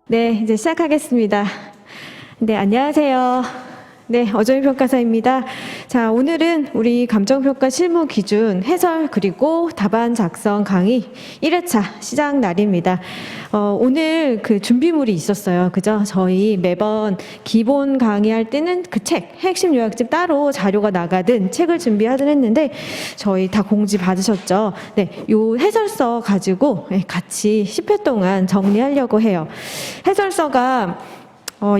네, 이제 시작하겠습니다. 네, 안녕하세요. 네, 어정희 평가사입니다. 자, 오늘은 우리 감정평가 실무 기준 해설 그리고 답안 작성 강의 1회차 시작 날입니다. 오늘 그 준비물이 있었어요. 그죠? 저희 매번 기본 강의할 때는 그 책, 핵심 요약집 따로 자료가 나가든 책을 준비하든 했는데 저희 다 공지 받으셨죠? 네, 요 해설서 가지고 같이 10회 동안 정리하려고 해요. 해설서가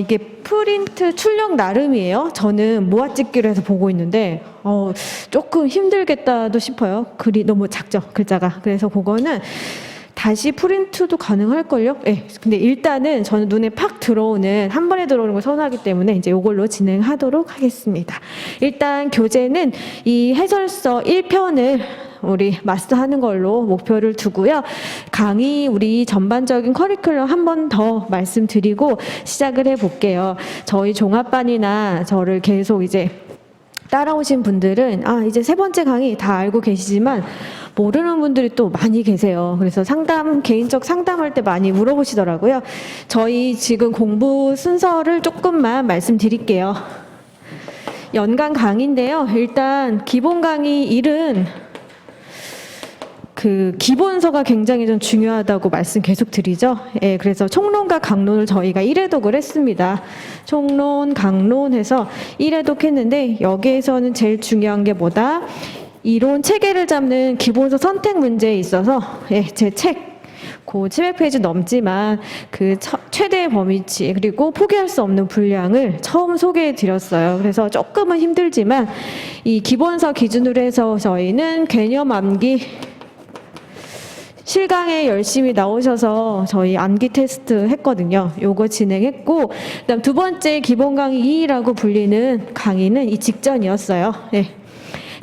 이게 프린트 출력 나름이에요. 저는 모아찍기로 해서 보고 있는데 조금 힘들겠다도 싶어요. 글이 너무 작죠, 글자가. 그래서 그거는 다시 프린트도 가능할걸요? 네. 근데 일단은 저는 눈에 팍 들어오는, 한 번에 들어오는 걸 선호하기 때문에 이제 이걸로 진행하도록 하겠습니다. 일단 교재는 이 해설서 1편을 우리 마스터하는 걸로 목표를 두고요. 강의 우리 전반적인 커리큘럼 한 번 더 말씀드리고 시작을 해볼게요. 저희 종합반이나 저를 계속 이제 따라오신 분들은 이제 세 번째 강의 다 알고 계시지만 모르는 분들이 또 많이 계세요. 그래서 개인적 상담할 때 많이 물어보시더라고요. 저희 지금 공부 순서를 조금만 말씀드릴게요. 연간 강의인데요. 일단 기본 강의 1은 그 기본서가 굉장히 좀 중요하다고 말씀 계속 드리죠. 예, 그래서 총론과 강론을 저희가 1회독을 했습니다. 총론, 강론 해서 1회독 했는데 여기에서는 제일 중요한 게 뭐다? 이론 체계를 잡는 기본서 선택 문제에 있어서 제 책 그 700페이지 넘지만 그 최대의 범위치 그리고 포기할 수 없는 분량을 처음 소개해 드렸어요. 그래서 조금은 힘들지만 이 기본서 기준으로 해서 저희는 개념 암기 실강에 열심히 나오셔서 저희 암기 테스트 했거든요. 요거 진행했고, 그다음 두 번째 기본 강의 2라고 불리는 강의는 이 직전이었어요. 네.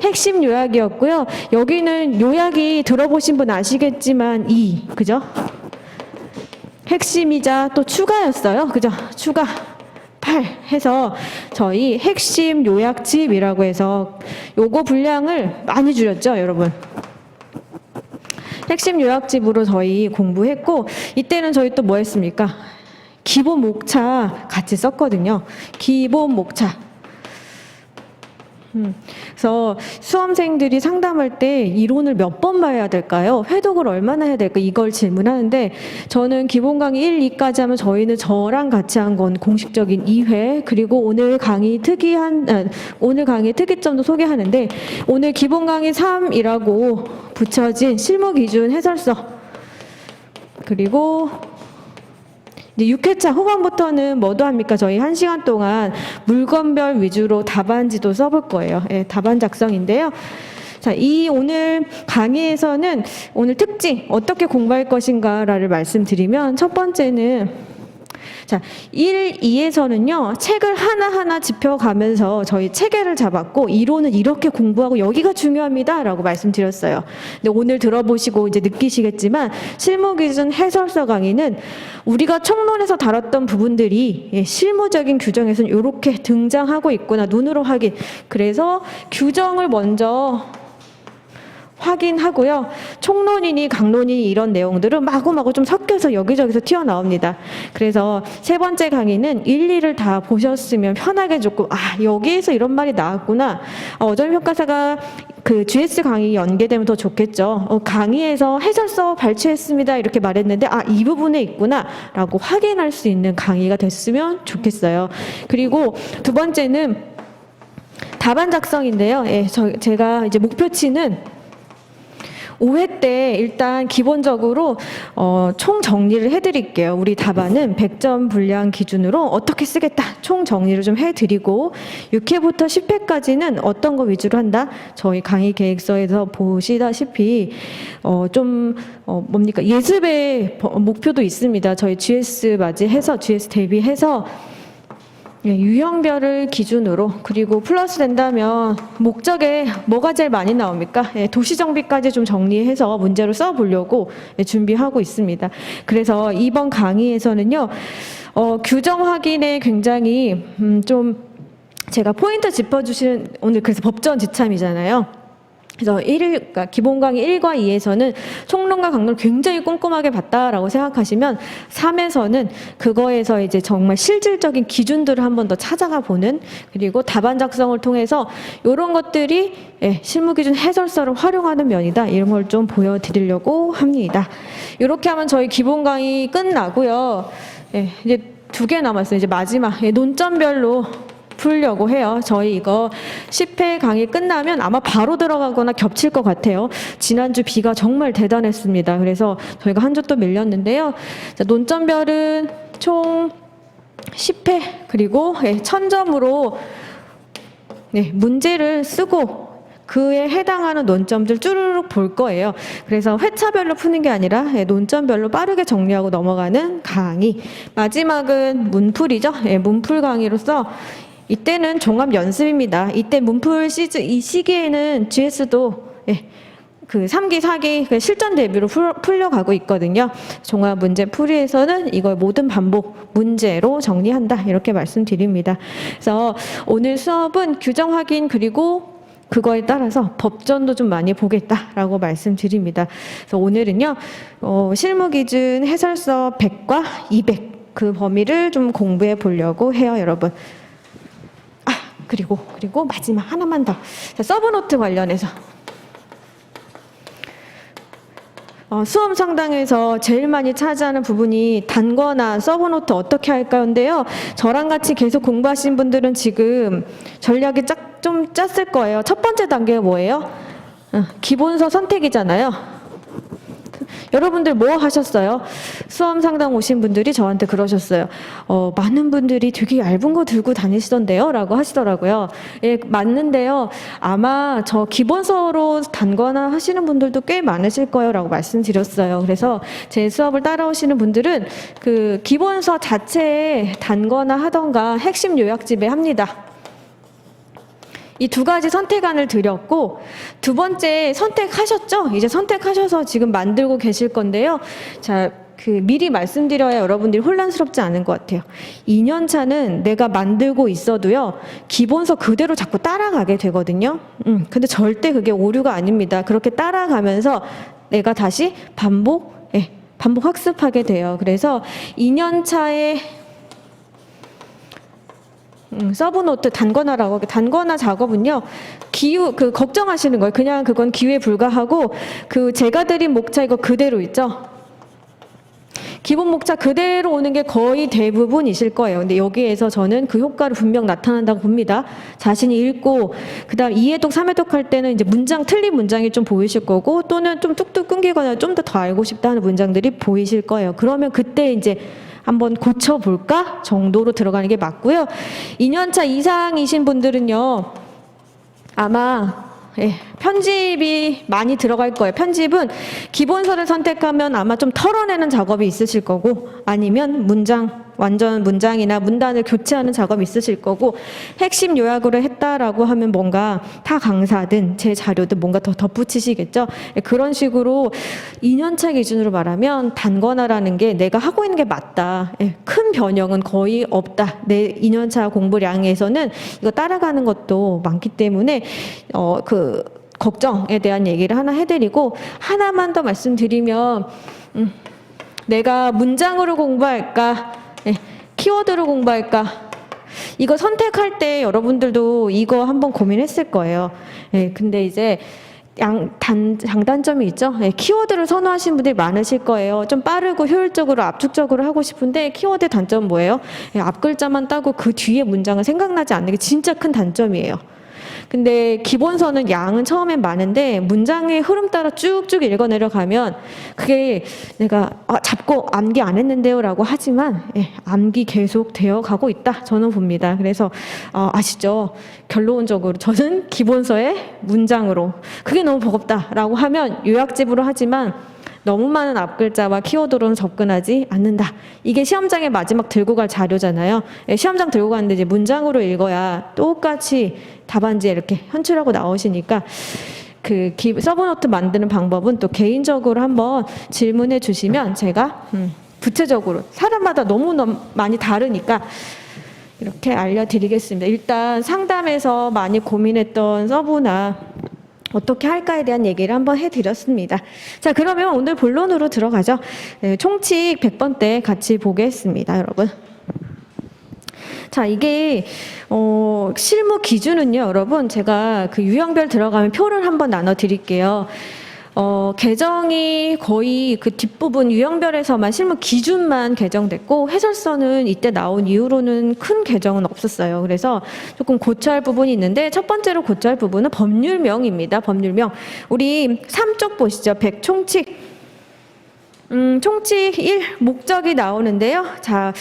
핵심 요약이었고요. 여기는 요약이 들어보신 분 아시겠지만 그죠? 핵심이자 또 추가였어요. 그죠? 추가 8 해서 저희 핵심 요약집이라고 해서 요거 분량을 많이 줄였죠, 여러분. 핵심 요약집으로 저희 공부했고, 이때는 저희 또 뭐 했습니까? 기본 목차 같이 썼거든요. 기본 목차. 그래서 수험생들이 상담할 때 이론을 몇 번 봐야 될까요? 회독을 얼마나 해야 될까? 이걸 질문하는데 저는 기본 강의 1, 2까지 하면 저희는 저랑 같이 한 건 공식적인 2회 그리고 오늘 강의 특이점도 소개하는데 오늘 기본 강의 3이라고 붙여진 실무 기준 해설서 그리고 이제 6회차 후반부터는 뭐도 합니까? 저희 1시간 동안 물건별 위주로 답안지도 써볼 거예요. 답안 작성인데요. 자, 이 오늘 강의에서는 오늘 특징, 어떻게 공부할 것인가를 말씀드리면 첫 번째는 자, 1, 2에서는요, 책을 하나하나 짚어가면서 저희 체계를 잡았고, 이론은 이렇게 공부하고 여기가 중요합니다. 라고 말씀드렸어요. 근데 오늘 들어보시고 이제 느끼시겠지만, 실무기준 해설서 강의는 우리가 총론에서 다뤘던 부분들이 실무적인 규정에서는 이렇게 등장하고 있구나, 눈으로 확인. 그래서 규정을 먼저 확인하고요. 총론이니 강론이니 이런 내용들은 마구마구 좀 섞여서 여기저기서 튀어나옵니다. 그래서 세 번째 강의는 1, 2를 다 보셨으면 편하게 조금 여기에서 이런 말이 나왔구나. 어정희 평가사가 그 GS 강의 연계되면 더 좋겠죠. 강의에서 해설서 발췌했습니다. 이렇게 말했는데 이 부분에 있구나 라고 확인할 수 있는 강의가 됐으면 좋겠어요. 그리고 두 번째는 답안 작성인데요. 제가 이제 목표치는 5회 때 일단 기본적으로 총 정리를 해드릴게요. 우리 답안은 100점 분량 기준으로 어떻게 쓰겠다 총 정리를 좀 해드리고 6회부터 10회까지는 어떤 거 위주로 한다? 저희 강의 계획서에서 보시다시피 뭡니까? 예습의 목표도 있습니다. 저희 GS 맞이해서 GS 대비해서 유형별을 기준으로 그리고 플러스 된다면 목적에 뭐가 제일 많이 나옵니까? 도시정비까지 좀 정리해서 문제로 써보려고 준비하고 있습니다. 그래서 이번 강의에서는요. 규정 확인에 굉장히 좀 제가 포인트 짚어주시는 오늘 그래서 법전 지참이잖아요. 그래서 그러니까 기본 강의 1과 2에서는 총론과 강론을 굉장히 꼼꼼하게 봤다라고 생각하시면 3에서는 그거에서 이제 정말 실질적인 기준들을 한 번 더 찾아가 보는, 그리고 답안 작성을 통해서 이런 것들이 실무기준 해설서를 활용하는 면이다, 이런 걸 좀 보여드리려고 합니다. 이렇게 하면 저희 기본 강의 끝나고요. 이제 2개 남았어요. 이제 마지막 논점별로 풀려고 해요. 저희 이거 10회 강의 끝나면 아마 바로 들어가거나 겹칠 것 같아요. 지난주 비가 정말 대단했습니다. 그래서 저희가 한 주 또 밀렸는데요. 자, 논점별은 총 10회, 그리고 1000점으로 문제를 쓰고 그에 해당하는 논점들 쭈루룩 볼 거예요. 그래서 회차별로 푸는 게 아니라 논점별로 빠르게 정리하고 넘어가는 강의. 마지막은 문풀이죠. 문풀 강의로서 이때는 종합 연습입니다. 이때 문풀 시즌 이 시기에는 GS도 그 3기, 4기 실전 대비로 풀려가고 있거든요. 종합 문제 풀이에서는 이걸 모든 반복 문제로 정리한다, 이렇게 말씀드립니다. 그래서 오늘 수업은 규정 확인, 그리고 그거에 따라서 법전도 좀 많이 보겠다라고 말씀드립니다. 그래서 오늘은요, 실무기준 해설서 100과 200 그 범위를 좀 공부해 보려고 해요, 여러분. 그리고 마지막 하나만 더. 자, 서브노트 관련해서. 수험 상담에서 제일 많이 차지하는 부분이 단거나 서브노트 어떻게 할까요?인데요. 저랑 같이 계속 공부하신 분들은 지금 전략이 좀 짰을 거예요. 첫 번째 단계가 뭐예요? 기본서 선택이잖아요. 여러분들 뭐 하셨어요? 수험 상담 오신 분들이 저한테 그러셨어요. 많은 분들이 되게 얇은 거 들고 다니시던데요? 라고 하시더라고요. 맞는데요. 아마 저 기본서로 단거나 하시는 분들도 꽤 많으실 거예요. 라고 말씀드렸어요. 그래서 제 수업을 따라오시는 분들은 그 기본서 자체에 단거나 하던가 핵심 요약집에 합니다. 이 2가지 선택안을 드렸고, 2번째 선택하셨죠? 이제 선택하셔서 지금 만들고 계실 건데요. 자, 미리 말씀드려야 여러분들이 혼란스럽지 않은 것 같아요. 2년 차는 내가 만들고 있어도요, 기본서 그대로 자꾸 따라가게 되거든요. 근데 절대 그게 오류가 아닙니다. 그렇게 따라가면서 내가 다시 반복 학습하게 돼요. 그래서 2년 차에 서브노트 단거나라고, 단거나 작업은요, 걱정하시는 거예요. 그냥 그건 기회에 불과하고, 제가 드린 목차 이거 그대로 있죠? 기본 목차 그대로 오는 게 거의 대부분이실 거예요. 근데 여기에서 저는 그 효과를 분명 나타난다고 봅니다. 자신이 읽고, 그 다음 2회독, 3회독 할 때는 이제 틀린 문장이 좀 보이실 거고, 또는 좀 뚝뚝 끊기거나 좀 더 알고 싶다 하는 문장들이 보이실 거예요. 그러면 그때 이제 한번 고쳐볼까 정도로 들어가는 게 맞고요. 2년차 이상이신 분들은요, 아마 편집이 많이 들어갈 거예요. 편집은 기본서를 선택하면 아마 좀 털어내는 작업이 있으실 거고, 아니면 완전 문장이나 문단을 교체하는 작업이 있으실 거고, 핵심 요약으로 했다라고 하면 뭔가 타 강사든 제 자료든 뭔가 더 덧붙이시겠죠. 그런 식으로 2년차 기준으로 말하면 단거나라는 게 내가 하고 있는 게 맞다, 큰 변형은 거의 없다, 내 2년차 공부량에서는 이거 따라가는 것도 많기 때문에 걱정에 대한 얘기를 하나 해드리고, 하나만 더 말씀드리면, 내가 문장으로 공부할까, 키워드로 공부할까, 이거 선택할 때 여러분들도 이거 한번 고민했을 거예요. 근데 이제 장단점이 있죠. 키워드를 선호하시는 분들이 많으실 거예요. 좀 빠르고 효율적으로 압축적으로 하고 싶은데, 키워드 단점은 뭐예요? 앞 글자만 따고 그 뒤에 문장은 생각나지 않는 게 진짜 큰 단점이에요. 근데 기본서는 양은 처음엔 많은데 문장의 흐름 따라 쭉쭉 읽어 내려가면 그게 내가 잡고 암기 안 했는데요 라고 하지만 암기 계속 되어 가고 있다, 저는 봅니다. 그래서 아시죠? 결론적으로 저는 기본서의 문장으로, 그게 너무 버겁다 라고 하면 요약집으로 하지만 너무 많은 앞글자와 키워드로는 접근하지 않는다. 이게 시험장에 마지막 들고 갈 자료잖아요. 시험장 들고 가는데 이제 문장으로 읽어야 똑같이 답안지에 이렇게 현출하고 나오시니까, 서브노트 만드는 방법은 또 개인적으로 한번 질문해 주시면 제가 구체적으로, 사람마다 너무 많이 다르니까 이렇게 알려드리겠습니다. 일단 상담에서 많이 고민했던 서브나 어떻게 할까에 대한 얘기를 한번 해드렸습니다. 자, 그러면 오늘 본론으로 들어가죠. 네, 총칙 100번대 같이 보겠습니다, 여러분. 자, 이게 실무 기준은요, 여러분, 제가 그 유형별 들어가면 표를 한번 나눠 드릴게요. 개정이 거의 그 뒷부분 유형별에서만 실무 기준만 개정됐고, 해설서는 이때 나온 이후로는 큰 개정은 없었어요. 그래서 조금 고쳐야 할 부분이 있는데, 첫 번째로 고쳐야 할 부분은 법률명입니다. 법률명. 우리 3쪽 보시죠. 100총칙. 총칙 1 목적이 나오는데요. 자,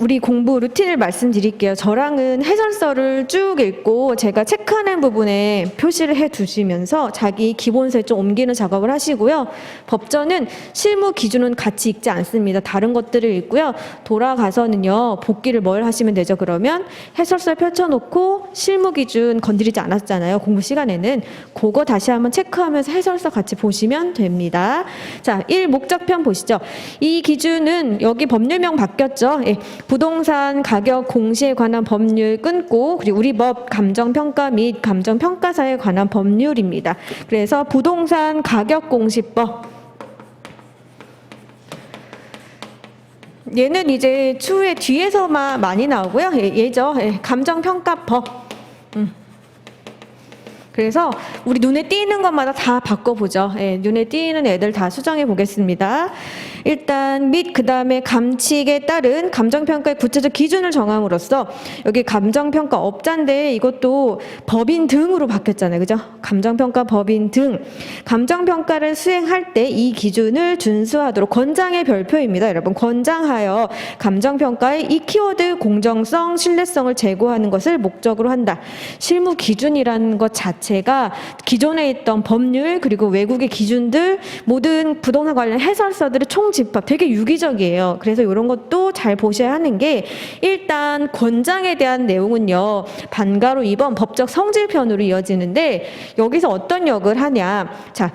우리 공부 루틴을 말씀드릴게요. 저랑은 해설서를 쭉 읽고 제가 체크하는 부분에 표시를 해 두시면서 자기 기본서에 좀 옮기는 작업을 하시고요. 법전은 실무 기준은 같이 읽지 않습니다. 다른 것들을 읽고요. 돌아가서는요. 복기를 뭘 하시면 되죠. 그러면 해설서를 펼쳐놓고 실무 기준 건드리지 않았잖아요. 공부 시간에는. 그거 다시 한번 체크하면서 해설서 같이 보시면 됩니다. 자, 1 목적편 보시죠. 이 기준은 여기 법률명 바뀌었죠. 예. 부동산 가격 공시에 관한 법률 끊고 그리고 우리 법 감정평가 및 감정평가사에 관한 법률입니다. 그래서 부동산 가격 공시법 얘는 이제 추후에 뒤에서만 많이 나오고요. 얘죠. 감정평가법. 그래서 우리 눈에 띄는 것마다 다 바꿔보죠. 눈에 띄는 애들 다 수정해 보겠습니다. 일단 및 그 다음에 감칙에 따른 감정평가의 구체적 기준을 정함으로써 여기 감정평가 업자인데 이것도 법인 등으로 바뀌었잖아요. 그죠? 감정평가 법인 등. 감정평가를 수행할 때 이 기준을 준수하도록 권장의 별표입니다. 여러분 권장하여 감정평가의 이 키워드 공정성, 신뢰성을 제고하는 것을 목적으로 한다. 실무 기준이라는 것 자체가 기존에 있던 법률 그리고 외국의 기준들 모든 부동산 관련 해설서들의 총집합 되게 유기적이에요. 그래서 이런 것도 잘 보셔야 하는 게 일단 권장에 대한 내용은요. 반가로 2번 법적 성질편으로 이어지는데 여기서 어떤 역을 하냐. 자,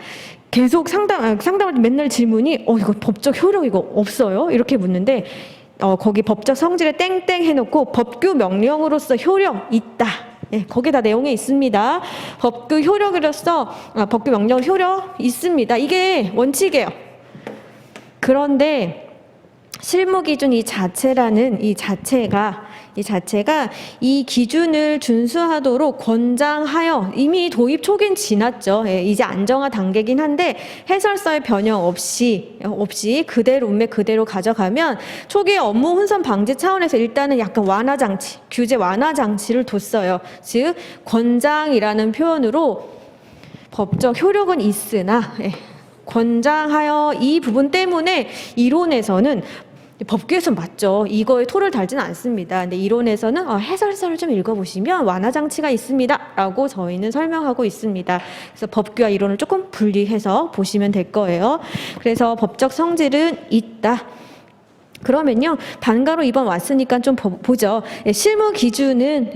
계속 상담할 때 맨날 질문이 이거 법적 효력 이거 없어요? 이렇게 묻는데 거기 법적 성질에 땡땡 해놓고 법규 명령으로서 효력 있다. 거기다 내용이 있습니다. 법규 효력으로서 법규 명령 효력 있습니다. 이게 원칙이에요. 그런데 실무 기준 이 자체라는 이 자체가 이 기준을 준수하도록 권장하여 이미 도입 초기는 지났죠. 이제 안정화 단계긴 한데 해설서의 변형 없이 그대로 운매 그대로 가져가면 초기의 업무 혼선 방지 차원에서 일단은 약간 완화 장치, 규제 완화 장치를 뒀어요. 즉 권장이라는 표현으로 법적 효력은 있으나 권장하여 이 부분 때문에 이론에서는 법규에서는 맞죠. 이거에 토를 달지는 않습니다. 근데 이론에서는 해설서를 좀 읽어보시면 완화 장치가 있습니다. 라고 저희는 설명하고 있습니다. 그래서 법규와 이론을 조금 분리해서 보시면 될 거예요. 그래서 법적 성질은 있다. 그러면요. 반가로 2번 왔으니까 좀 보죠. 실무 기준은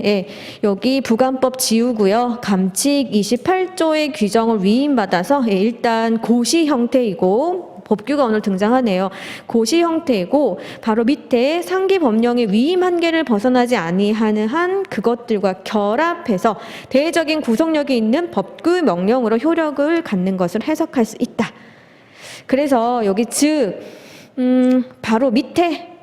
여기 부관법 지우고요. 감칙 28조의 규정을 위임받아서 일단 고시 형태이고 법규가 오늘 등장하네요. 고시 형태이고 바로 밑에 상기 법령의 위임 한계를 벗어나지 아니하는 한 그것들과 결합해서 대외적인 구속력이 있는 법규 명령으로 효력을 갖는 것을 해석할 수 있다. 그래서 여기 즉 바로 밑에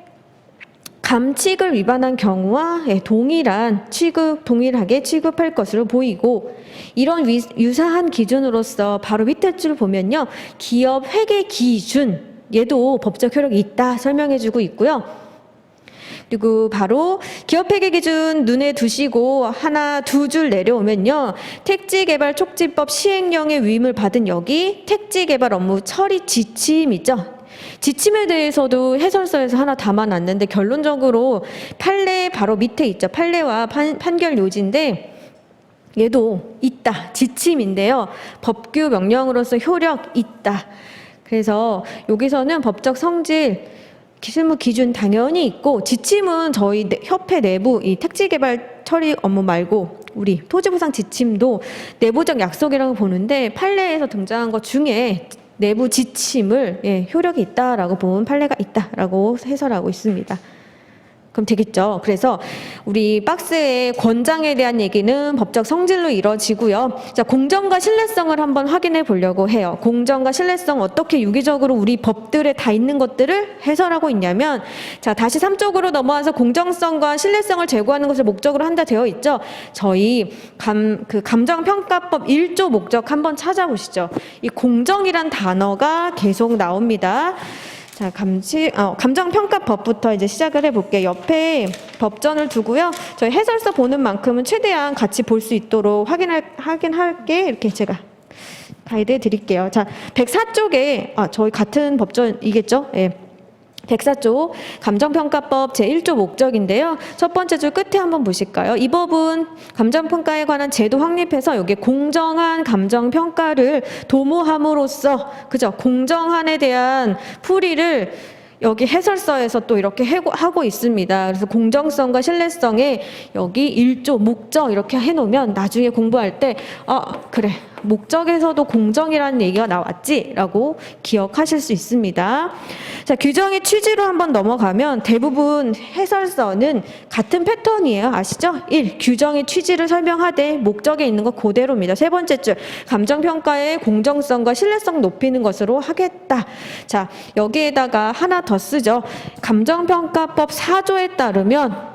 감칙을 위반한 경우와 동일하게 취급할 것으로 보이고 이런 유사한 기준으로서 바로 밑에 줄 보면요. 기업 회계 기준 얘도 법적 효력이 있다 설명해주고 있고요. 그리고 바로 기업 회계 기준 눈에 두시고 하나 두 줄 내려오면요. 택지개발 촉진법 시행령의 위임을 받은 여기 택지개발 업무 처리 지침 있죠. 지침에 대해서도 해설서에서 하나 담아놨는데 결론적으로 판례 바로 밑에 있죠. 판례와 판결 요지인데 얘도 있다. 지침인데요. 법규 명령으로서 효력 있다. 그래서 여기서는 법적 성질 실무 기준 당연히 있고 지침은 저희 협회 내부 이 택지개발 처리 업무 말고 우리 토지보상 지침도 내부적 약속이라고 보는데 판례에서 등장한 것 중에 내부 지침을 효력이 있다라고 보면 판례가 있다라고 해설하고 있습니다. 그럼 되겠죠. 그래서 우리 박스의 권장에 대한 얘기는 법적 성질로 이루어지고요. 자, 공정과 신뢰성을 한번 확인해 보려고 해요. 공정과 신뢰성 어떻게 유기적으로 우리 법들에 다 있는 것들을 해설하고 있냐면, 자, 다시 3쪽으로 넘어와서 공정성과 신뢰성을 제고하는 것을 목적으로 한다 되어 있죠. 저희 감정평가법 1조 목적 한번 찾아보시죠. 이 공정이란 단어가 계속 나옵니다. 자, 감정평가법부터 이제 시작을 해볼게요. 옆에 법전을 두고요. 저희 해설서 보는 만큼은 최대한 같이 볼 수 있도록 확인할게 이렇게 제가 가이드 드릴게요. 자, 104쪽에, 저희 같은 법전이겠죠? 예. 104조 감정평가법 제1조 목적인데요. 첫 번째 줄 끝에 한번 보실까요? 이 법은 감정평가에 관한 제도 확립해서 여기 공정한 감정평가를 도모함으로써, 그죠? 공정한에 대한 풀이를 여기 해설서에서 또 이렇게 하고 있습니다. 그래서 공정성과 신뢰성에 여기 1조 목적 이렇게 해놓으면 나중에 공부할 때 그래, 목적에서도 공정이라는 얘기가 나왔지 라고 기억하실 수 있습니다. 자, 규정의 취지로 한번 넘어가면 대부분 해설서는 같은 패턴이에요. 아시죠? 1. 규정의 취지를 설명하되 목적에 있는 거 그대로입니다. 세 번째 줄 감정평가의 공정성과 신뢰성 높이는 것으로 하겠다. 자, 여기에다가 하나 더 쓰죠. 감정평가법 4조에 따르면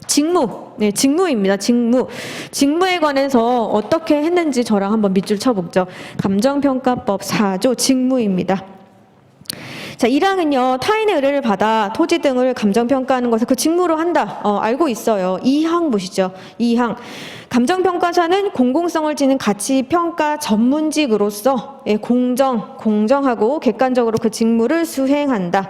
직무, 네, 직무입니다. 직무에 관해서 어떻게 했는지 저랑 한번 밑줄 쳐보죠. 감정평가법 4조 직무입니다. 자, 1항은요, 타인의 의뢰를 받아 토지 등을 감정평가하는 것을 그 직무로 한다. 알고 있어요. 2항 보시죠. 2항. 감정평가사는 공공성을 지닌 가치평가 전문직으로서 공정하고 객관적으로 그 직무를 수행한다.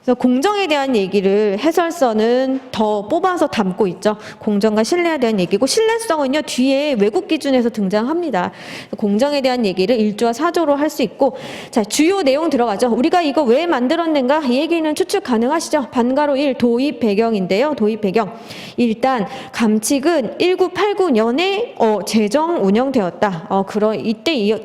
그래서 공정에 대한 얘기를 해설서는 더 뽑아서 담고 있죠. 공정과 신뢰에 대한 얘기고, 신뢰성은요 뒤에 외국 기준에서 등장합니다. 공정에 대한 얘기를 1조와 4조로 할 수 있고, 자, 주요 내용 들어가죠. 우리가 이거 왜 만들었는가? 이 얘기는 추측 가능하시죠. 반가로 1 도입 배경인데요. 도입 배경. 일단 감칙은 1989년에 제정 운영되었다. 이때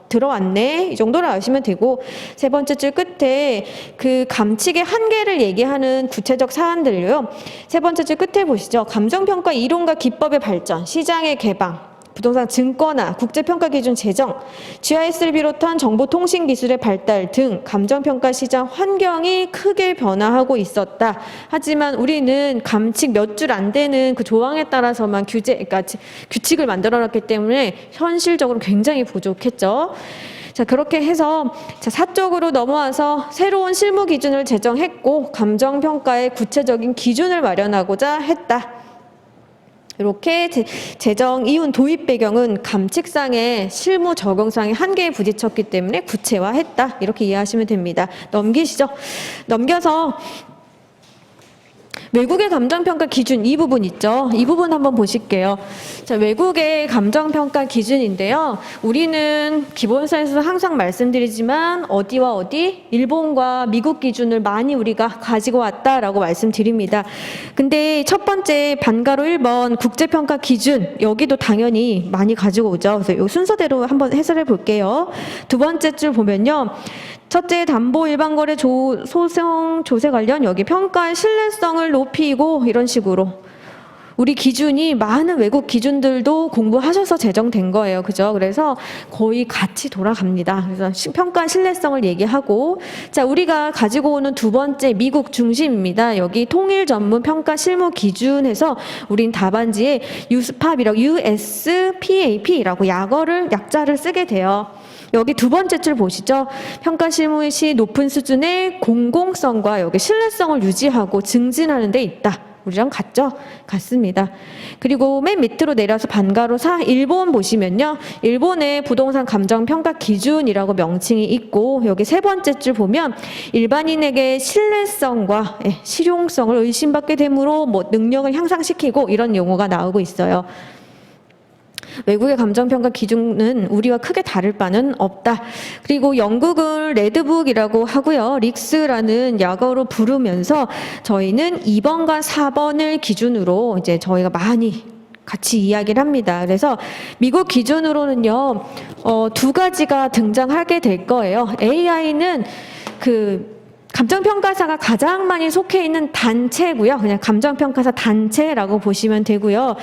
들어왔네. 이 정도로 아시면 되고, 세 번째 줄 끝에 그 감칙의 한계를 얘기하는 구체적 사안들요. 세 번째 줄 끝에 보시죠. 감정평가 이론과 기법의 발전, 시장의 개방, 부동산 증권화, 국제평가 기준 제정, GIS를 비롯한 정보통신기술의 발달 등 감정평가 시장 환경이 크게 변화하고 있었다. 하지만 우리는 감칙 몇 줄 안 되는 그 조항에 따라서만 그러니까 규칙을 만들어놨기 때문에 현실적으로 굉장히 부족했죠. 자, 그렇게 해서 4쪽으로 넘어와서 새로운 실무 기준을 제정했고, 감정평가의 구체적인 기준을 마련하고자 했다. 이렇게 제정 이후 도입 배경은 감칙상의 실무 적용상의 한계에 부딪혔기 때문에 구체화했다. 이렇게 이해하시면 됩니다. 넘기시죠. 넘겨서 외국의 감정평가 기준 이 부분 있죠. 이 부분 한번 보실게요. 자, 외국의 감정평가 기준인데요. 우리는 기본서에서 항상 말씀드리지만 어디와 어디? 일본과 미국 기준을 많이 우리가 가지고 왔다라고 말씀드립니다. 근데 첫 번째 반가로 1번 국제평가 기준, 여기도 당연히 많이 가지고 오죠. 그래서 이 순서대로 한번 해설해 볼게요. 두 번째 줄 보면요. 첫째, 담보 일반거래 소송 조세 관련 여기 평가의 신뢰성을 높이고, 이런 식으로 우리 기준이 많은 외국 기준들도 공부하셔서 제정된 거예요. 그죠? 그래서 거의 같이 돌아갑니다. 그래서 평가 신뢰성을 얘기하고, 자, 우리가 가지고 오는 두 번째 미국 중심입니다. 여기 통일 전문 평가 실무 기준에서 우린 답안지에 USPAP라고 약자를 쓰게 돼요. 여기 두 번째 줄 보시죠. 평가 실무 시 높은 수준의 공공성과 여기 신뢰성을 유지하고 증진하는 데 있다. 우리랑 같죠? 같습니다. 그리고 맨 밑으로 내려서 반가로 4, 일본 보시면요. 일본의 부동산 감정평가 기준이라고 명칭이 있고, 여기 세 번째 줄 보면 일반인에게 신뢰성과 실용성을 의심받게 되므로 능력을 향상시키고, 이런 용어가 나오고 있어요. 외국의 감정평가 기준은 우리와 크게 다를 바는 없다. 그리고 영국은 레드북이라고 하고요. 릭스라는 약어로 부르면서 저희는 2번과 4번을 기준으로 이제 저희가 많이 같이 이야기를 합니다. 그래서 미국 기준으로는요, 두 가지가 등장하게 될 거예요. AI는 감정평가사가 가장 많이 속해 있는 단체고요. 그냥 감정평가사 단체라고 보시면 되고요.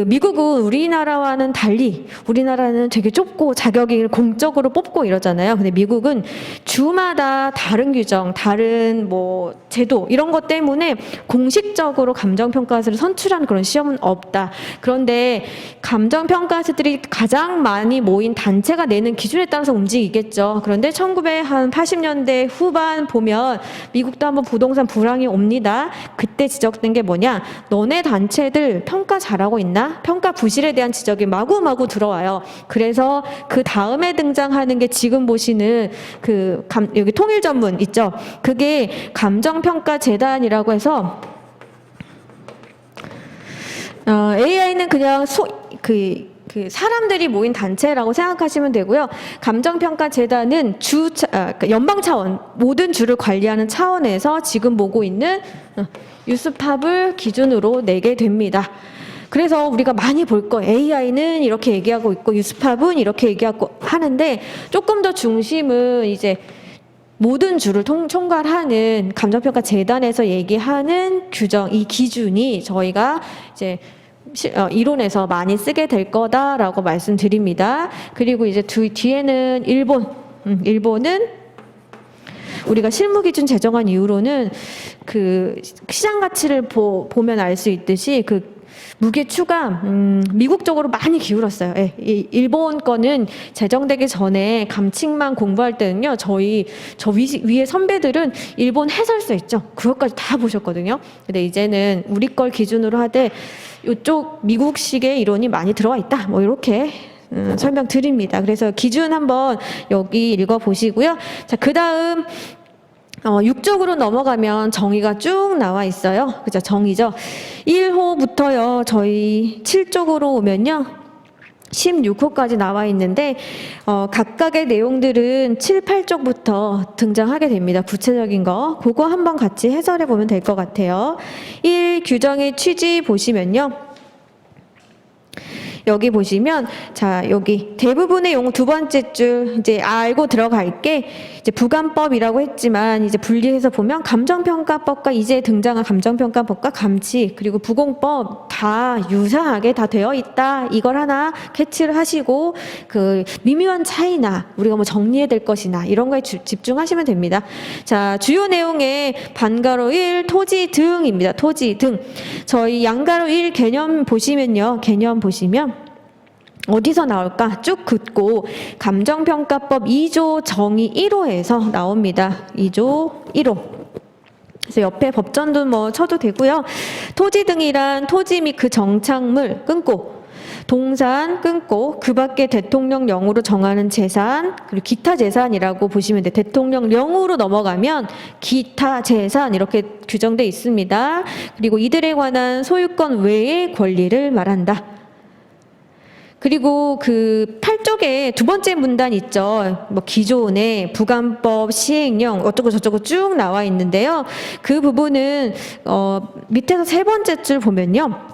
미국은 우리나라와는 달리 우리나라는 되게 좁고 자격을 공적으로 뽑고 이러잖아요. 근데 미국은 주마다 다른 규정, 다른 뭐 제도 이런 것 때문에 공식적으로 감정평가사를 선출하는 그런 시험은 없다. 그런데 감정평가사들이 가장 많이 모인 단체가 내는 기준에 따라서 움직이겠죠. 그런데 1980년대 후반 보면 미국도 한번 부동산 불황이 옵니다. 그때 지적된 게 뭐냐? 너네 단체들 평가 잘하고 있나? 평가 부실에 대한 지적이 마구마구 들어와요. 그래서 그 다음에 등장하는 게 지금 보시는 여기 통일 전문 있죠? 그게 감정평가재단이라고 해서 AI는 그냥 사람들이 모인 단체라고 생각하시면 되고요. 감정평가재단은 연방 차원, 모든 주를 관리하는 차원에서 지금 보고 있는 유스팝을 기준으로 내게 됩니다. 그래서 우리가 많이 볼 거 AI는 이렇게 얘기하고 있고 유스팝은 이렇게 얘기하고 하는데 조금 더 중심은 이제 모든 주를 총괄하는 감정평가재단에서 얘기하는 규정, 이 기준이 저희가 이제 이론에서 많이 쓰게 될 거다라고 말씀드립니다. 그리고 이제 뒤에는 일본은 우리가 실무기준 제정한 이후로는 시장 가치를 보면 알 수 있듯이 무게 추가 미국 쪽으로 많이 기울었어요. 예, 일본 거는 제정되기 전에 감칙만 공부할 때는요. 저 위에 선배들은 일본 해설서 있죠. 그것까지 다 보셨거든요. 근데 이제는 우리 걸 기준으로 하되 이쪽 미국식의 이론이 많이 들어와 있다. 뭐 이렇게 설명드립니다. 그래서 기준 한번 여기 읽어보시고요. 자, 그다음 6쪽으로 넘어가면 정의가 쭉 나와 있어요. 그죠? 정의죠. 1호부터요. 저희 7쪽으로 오면요. 16호까지 나와 있는데 각각의 내용들은 7, 8쪽부터 등장하게 됩니다. 구체적인 거. 그거 한번 같이 해설해 보면 될 것 같아요. 1. 규정의 취지 보시면요. 여기 보시면 여기 대부분의 용어 두 번째 줄 이제 알고 들어갈게 이제 부감법이라고 했지만 이제 분리해서 보면 감정평가법과 이제 등장한 감정평가법과 감치 그리고 부공법 다 유사하게 다 되어 있다. 이걸 하나 캐치를 하시고 미묘한 차이나 우리가 뭐 정리해야 될 것이나 이런 거에 집중하시면 됩니다. 자, 주요 내용의 반가로 1 토지 등입니다. 토지 등. 저희 양가로 1 개념 보시면요. 개념 보시면 어디서 나올까? 쭉 긋고 감정평가법 2조 정의 1호에서 나옵니다. 2조 1호. 그래서 옆에 법전도 뭐 쳐도 되고요. 토지 등이란 토지 및 그 정착물 끊고 동산 끊고 그 밖에 대통령령으로 정하는 재산 그리고 기타 재산이라고 보시면 돼요. 대통령령으로 넘어가면 기타 재산 이렇게 규정돼 있습니다. 그리고 이들에 관한 소유권 외의 권리를 말한다. 그리고 8쪽에 두 번째 문단 있죠. 뭐 기존의 부감법, 시행령 어쩌고 저쩌고 쭉 나와 있는데요. 그 부분은 밑에서 세 번째 줄 보면요.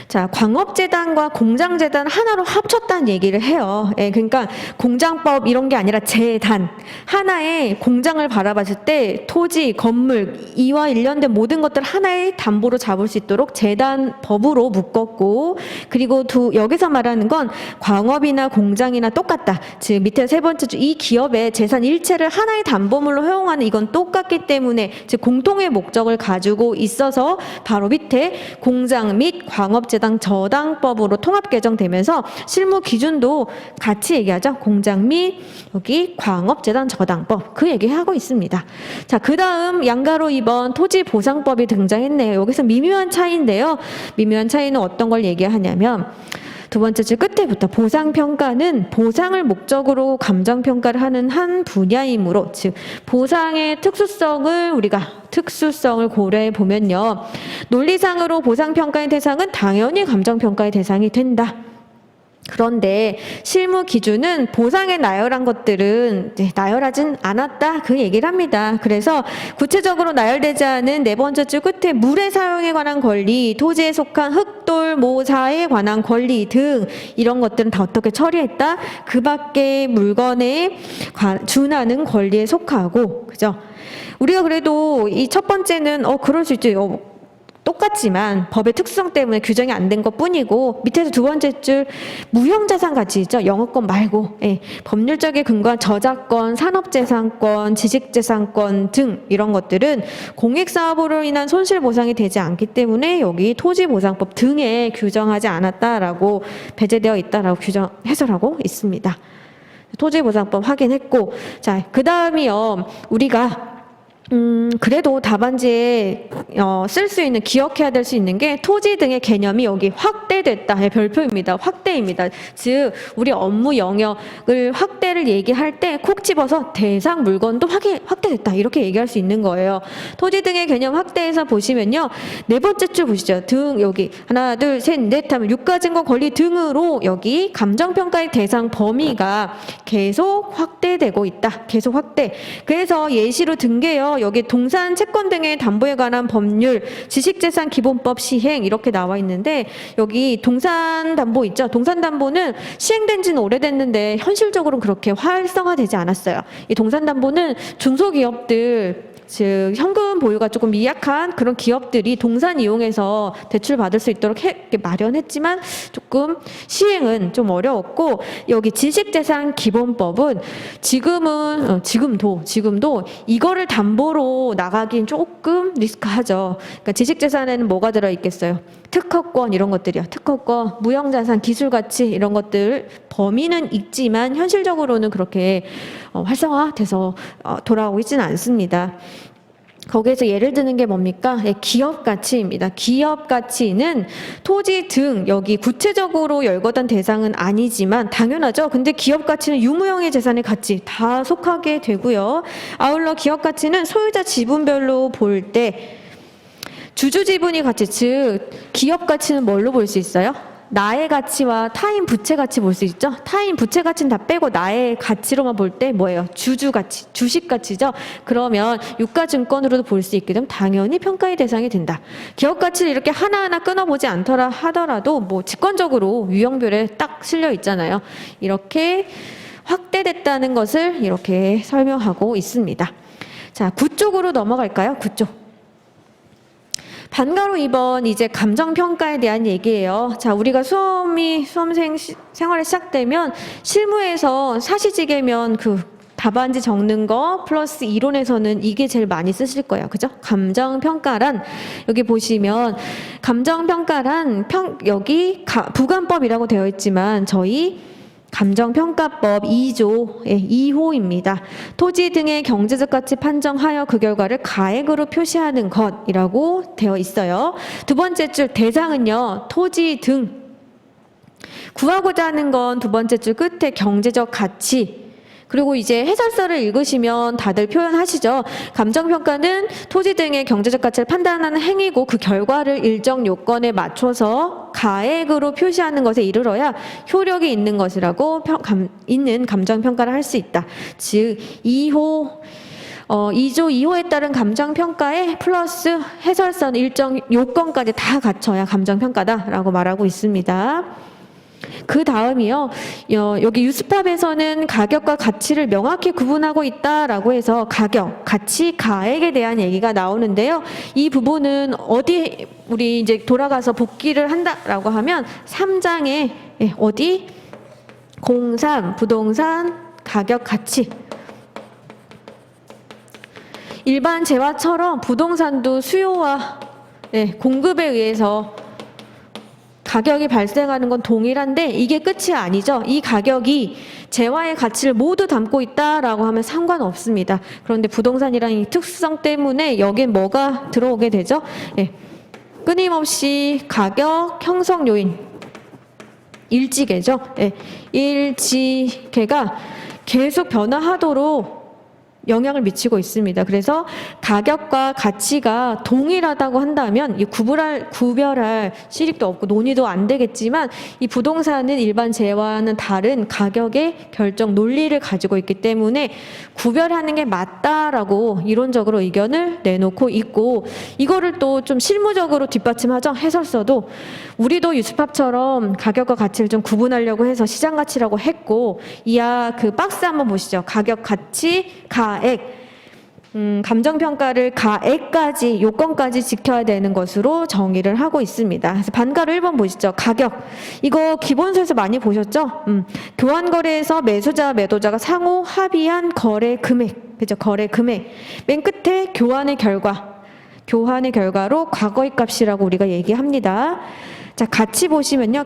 자, 광업재단과 공장재단 하나로 합쳤다는 얘기를 해요. 예, 그러니까 공장법 이런 게 아니라 재단. 하나의 공장을 바라봤을 때 토지, 건물, 이와 관련된 모든 것들 하나의 담보로 잡을 수 있도록 재단법으로 묶었고 그리고 여기서 말하는 건 광업이나 공장이나 똑같다. 즉 밑에 세 번째 줄 이 기업의 재산 일체를 하나의 담보물로 허용하는 이건 똑같기 때문에 즉 공통의 목적을 가지고 있어서 바로 밑에 공장 및 광업재단 저당법으로 통합 개정되면서 실무 기준도 같이 얘기하죠. 공장 및 여기 광업재단 저당법 그 얘기하고 있습니다. 자, 그 다음 양가로 2번 토지보상법이 등장했네요. 여기서 미묘한 차이인데요. 미묘한 차이는 어떤 걸 얘기하냐면 두 번째 줄 끝에부터 보상평가는 보상을 목적으로 감정평가를 하는 한 분야이므로 즉 보상의 특수성을 고려해 보면요. 논리상으로 보상평가의 대상은 당연히 감정평가의 대상이 된다. 그런데 실무 기준은 보상에 나열한 것들은 나열하진 않았다 그 얘기를 합니다. 그래서 구체적으로 나열되지 않은 네 번째 줄 끝에 물의 사용에 관한 권리, 토지에 속한 흙돌 모사에 관한 권리 등 이런 것들은 다 어떻게 처리했다? 그 밖에 물건에 준하는 권리에 속하고, 그죠? 우리가 그래도 이 첫 번째는 그럴 수 있죠. 똑같지만 법의 특수성 때문에 규정이 안 된 것뿐이고, 밑에서 두 번째 줄 무형자산 가치죠. 영어권 말고 법률적에 근거한 저작권, 산업재산권, 지식재산권 등 이런 것들은 공익사업으로 인한 손실보상이 되지 않기 때문에 여기 토지보상법 등에 규정하지 않았다라고 배제되어 있다라고 해설하고 있습니다. 토지보상법 확인했고, 자, 그 다음이요. 우리가 그래도 답안지에 쓸 수 있는, 기억해야 될 수 있는 게 토지 등의 개념이 여기 확대됐다. 별표입니다. 확대입니다. 즉 우리 업무 영역을 확대를 얘기할 때 콕 집어서 대상 물건도 확대됐다. 이렇게 얘기할 수 있는 거예요. 토지 등의 개념 확대해서 보시면요. 네 번째 줄 보시죠. 등 여기 하나 둘 셋 넷 하면 유가증권 권리 등으로 여기 감정평가의 대상 범위가 계속 확대되고 있다. 계속 확대. 그래서 예시로 든 게요. 여기 동산 채권 등의 담보에 관한 법률, 지식재산 기본법 시행 이렇게 나와 있는데, 여기 동산 담보 있죠. 동산 담보는 시행된 지는 오래됐는데 현실적으로는 그렇게 활성화되지 않았어요. 이 동산 담보는 중소기업들, 즉 현금 보유가 조금 미약한 그런 기업들이 동산 이용해서 대출 받을 수 있도록 마련했지만 조금 시행은 좀 어려웠고, 여기 지식재산 기본법은 지금도 이거를 담보로 나가긴 조금 리스크하죠. 그러니까 지식재산에는 뭐가 들어있겠어요? 특허권 이런 것들이요. 특허권, 무형자산, 기술가치 이런 것들 범위는 있지만 현실적으로는 그렇게 활성화돼서 돌아오고 있지는 않습니다. 거기에서 예를 드는 게 뭡니까? 기업가치입니다. 기업가치는 토지 등 여기 구체적으로 열거된 대상은 아니지만 당연하죠. 근데 기업가치는 유무형의 재산의 가치 다 속하게 되고요. 아울러 기업가치는 소유자 지분별로 볼 때 주주지분이 가치, 즉 기업가치는 뭘로 볼 수 있어요? 나의 가치와 타인 부채 가치 볼 수 있죠. 타인 부채 가치는 다 빼고 나의 가치로만 볼 때 뭐예요? 주주 가치, 주식 가치죠. 그러면 유가증권으로도 볼 수 있게 되면 당연히 평가의 대상이 된다. 기업 가치를 이렇게 하나하나 끊어보지 않더라 하더라도 뭐 직권적으로 유형별에 딱 실려 있잖아요. 이렇게 확대됐다는 것을 이렇게 설명하고 있습니다. 자, 9쪽으로 넘어갈까요? 9쪽. 반가로 2번 이제 감정평가에 대한 얘기예요. 자, 우리가 수험생 생활이 시작되면 실무에서 사시지개면 그 답안지 적는 거 플러스 이론에서는 이게 제일 많이 쓰실 거예요. 그죠? 감정평가란, 여기 보시면 감정평가란 여기 부관법이라고 되어 있지만 저희 감정평가법 2조 2호입니다. 토지 등의 경제적 가치 판정하여 그 결과를 가액으로 표시하는 것이라고 되어 있어요. 두 번째 줄 대상은요. 토지 등. 구하고자 하는 건 두 번째 줄 끝에 경제적 가치. 그리고 이제 해설서를 읽으시면 다들 표현하시죠. 감정평가는 토지 등의 경제적 가치를 판단하는 행위고 그 결과를 일정 요건에 맞춰서 가액으로 표시하는 것에 이르러야 효력이 있는 것이라고 있는 감정평가를 할 수 있다. 즉 2조 2호에 따른 감정평가에 플러스 해설서는 일정 요건까지 다 갖춰야 감정평가다라고 말하고 있습니다. 그 다음이요. 여기 유스팝에서는 가격과 가치를 명확히 구분하고 있다라고 해서 가격, 가치, 가액에 대한 얘기가 나오는데요. 이 부분은 어디 우리 이제 돌아가서 복기를 한다라고 하면 3장에 어디? 03 부동산 가격 가치. 일반 재화처럼 부동산도 수요와 공급에 의해서 가격이 발생하는 건 동일한데 이게 끝이 아니죠. 이 가격이 재화의 가치를 모두 담고 있다라고 하면 상관없습니다. 그런데 부동산이라는 이 특수성 때문에 여기에 뭐가 들어오게 되죠? 끊임없이 가격 형성 요인, 일지계죠. 일지계가 계속 변화하도록 영향을 미치고 있습니다. 그래서 가격과 가치가 동일하다고 한다면 이 구별할 실익도 없고 논의도 안 되겠지만 이 부동산은 일반 재화와는 다른 가격의 결정 논리를 가지고 있기 때문에 구별하는 게 맞다라고 이론적으로 의견을 내놓고 있고, 이거를 또 좀 실무적으로 뒷받침하죠. 해설서도 우리도 유스팝처럼 가격과 가치를 좀 구분하려고 해서 시장 가치라고 했고, 이하 그 박스 한번 보시죠. 가격, 가치, 가액. 감정평가를 가액까지, 요건까지 지켜야 되는 것으로 정의를 하고 있습니다. 그래서 반가로 1번 보시죠. 가격. 이거 기본서에서 많이 보셨죠? 교환거래에서 매수자, 매도자가 상호 합의한 거래 금액. 그죠? 거래 금액. 맨 끝에 교환의 결과. 교환의 결과로 과거의 값이라고 우리가 얘기합니다. 자, 가치 보시면요.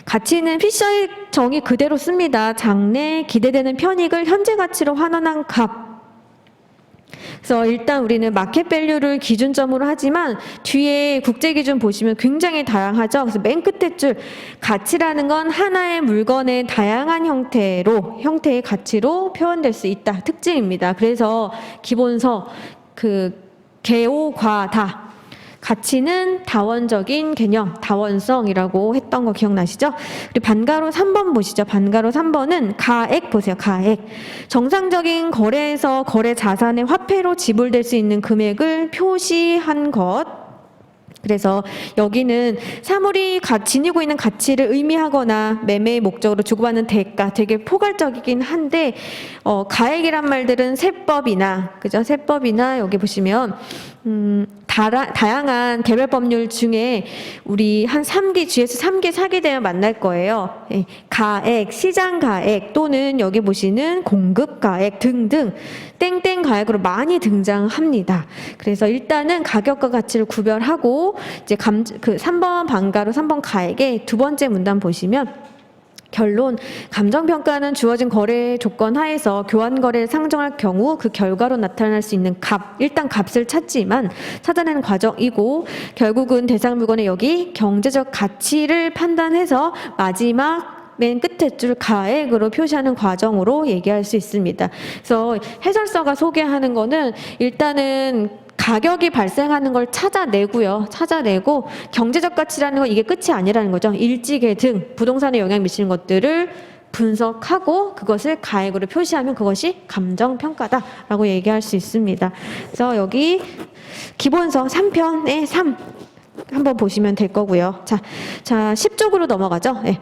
가치는 피셔의 정의 그대로 씁니다. 장래 기대되는 편익을 현재 가치로 환원한 값. 그래서 일단 우리는 마켓 밸류를 기준점으로 하지만 뒤에 국제 기준 보시면 굉장히 다양하죠. 그래서 맨 끝에 줄 가치라는 건 하나의 물건의 다양한 형태의 가치로 표현될 수 있다. 특징입니다. 그래서 기본서 개오과다. 가치는 다원적인 개념, 다원성이라고 했던 거 기억나시죠? 그리고 반가로 3번 보시죠. 반가로 3번은 가액 보세요. 가액. 정상적인 거래에서 거래 자산의 화폐로 지불될 수 있는 금액을 표시한 것. 그래서 여기는 사물이 지니고 있는 가치를 의미하거나 매매의 목적으로 주고받는 대가, 되게 포괄적이긴 한데 가액이란 말들은 세법이나 그죠? 세법이나 여기 보시면 다양한 개별 법률 중에 우리 한 3기, GS 3기, 4기 되면 만날 거예요. 가액, 시장 가액 또는 여기 보시는 공급 가액 등등 땡땡 가액으로 많이 등장합니다. 그래서 일단은 가격과 가치를 구별하고 이제 3번 반가로 3번 가액의 두 번째 문단 보시면 결론, 감정평가는 주어진 거래 조건 하에서 교환 거래를 상정할 경우 그 결과로 나타날 수 있는 일단 값을 찾아내는 과정이고, 결국은 대상 물건의 여기 경제적 가치를 판단해서 마지막 맨 끝에 줄 가액으로 표시하는 과정으로 얘기할 수 있습니다. 그래서 해설서가 소개하는 거는 일단은 가격이 발생하는 걸 찾아내고 경제적 가치라는 건 이게 끝이 아니라는 거죠. 일지계 등 부동산에 영향 미치는 것들을 분석하고 그것을 가액으로 표시하면 그것이 감정평가다라고 얘기할 수 있습니다. 그래서 여기 기본서 3편의 3 한번 보시면 될 거고요. 자 10쪽으로 넘어가죠. 네.